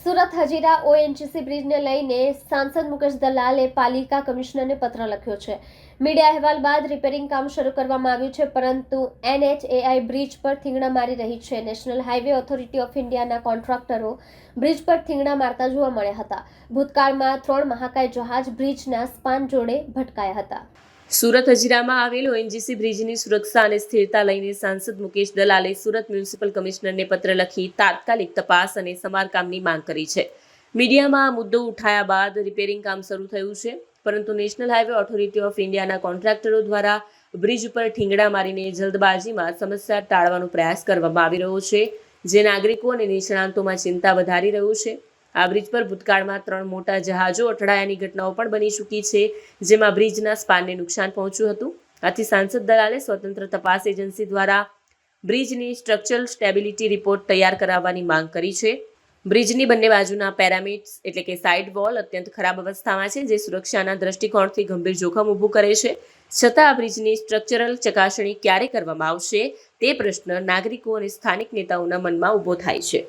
Surat Hazira ONGC બ્રિજને લઈને સાંસદ મુકેશ દલાલે પાલિકા કમિશનરને પત્ર લખ્યો છે. મીડિયા અહેવાલ બાદ રિપેરિંગ કામ શરૂ કરવામાં આવ્યું છે, પરંતુ NHAI બ્રિજ પર થીંગડા મારી રહી છે. નેશનલ હાઈવે ઓથોરિટી ઓફ ઇન્ડિયાના કોન્ટ્રાક્ટરો બ્રિજ પર થીંગડા મારતા જોવા મળ્યા હતા. ભૂતકાળમાં 3 મહાકાય જહાજ બ્રિજના સ્પાન જોડે ભટકાયા હતા. સુરત હજીરામાં આવેલ ઓએનજીસી બ્રિજની સુરક્ષા અને સ્થિરતા લઈને સાંસદ મુકેશ દલાલે સુરત મ્યુનિસિપલ કમિશનરને પત્ર લખી તાત્કાલિક તપાસ અને સમારકામની માંગ કરી છે. મીડિયામાં આ મુદ્દો ઉઠાયા બાદ રિપેરિંગ કામ શરૂ થયું છે, પરંતુ નેશનલ હાઈવે ઓથોરિટી ઓફ ઇન્ડિયાના કોન્ટ્રાક્ટરો દ્વારા બ્રિજ પર ઠીંગડા મારીને જલ્દબાજીમાં સમસ્યા ટાળવાનો પ્રયાસ કરવામાં આવી રહ્યો છે, જે નાગરિકો અને નિષ્ણાંતોમાં ચિંતા વધારી રહ્યું છે. આ બ્રિજ પર ભૂતકાળમાં 3 મોટા જહાજો અથડાયાની ઘટનાઓ પણ બની ચૂકી છે, જેમાં બ્રિજના સ્પાનને નુકસાન પહોંચ્યું હતું. આથી સાંસદ દલાલે સ્વતંત્ર તપાસ એજન્સી દ્વારા બ્રિજની સ્ટ્રક્ચરલ સ્ટેબિલિટી રિપોર્ટ તૈયાર કરાવવાની માંગ કરી છે. બ્રિજની બંને બાજુના પેરામિડ્સ એટલે કે સાઇડ વોલ અત્યંત ખરાબ અવસ્થામાં છે, જે સુરક્ષાના દ્રષ્ટિકોણથી ગંભીર જોખમ ઊભું કરે છે. છતાં આ બ્રિજની સ્ટ્રક્ચરલ ચકાસણી ક્યારે કરવામાં આવશે તે પ્રશ્ન નાગરિકો અને સ્થાનિક નેતાઓના મનમાં ઊભો થાય છે.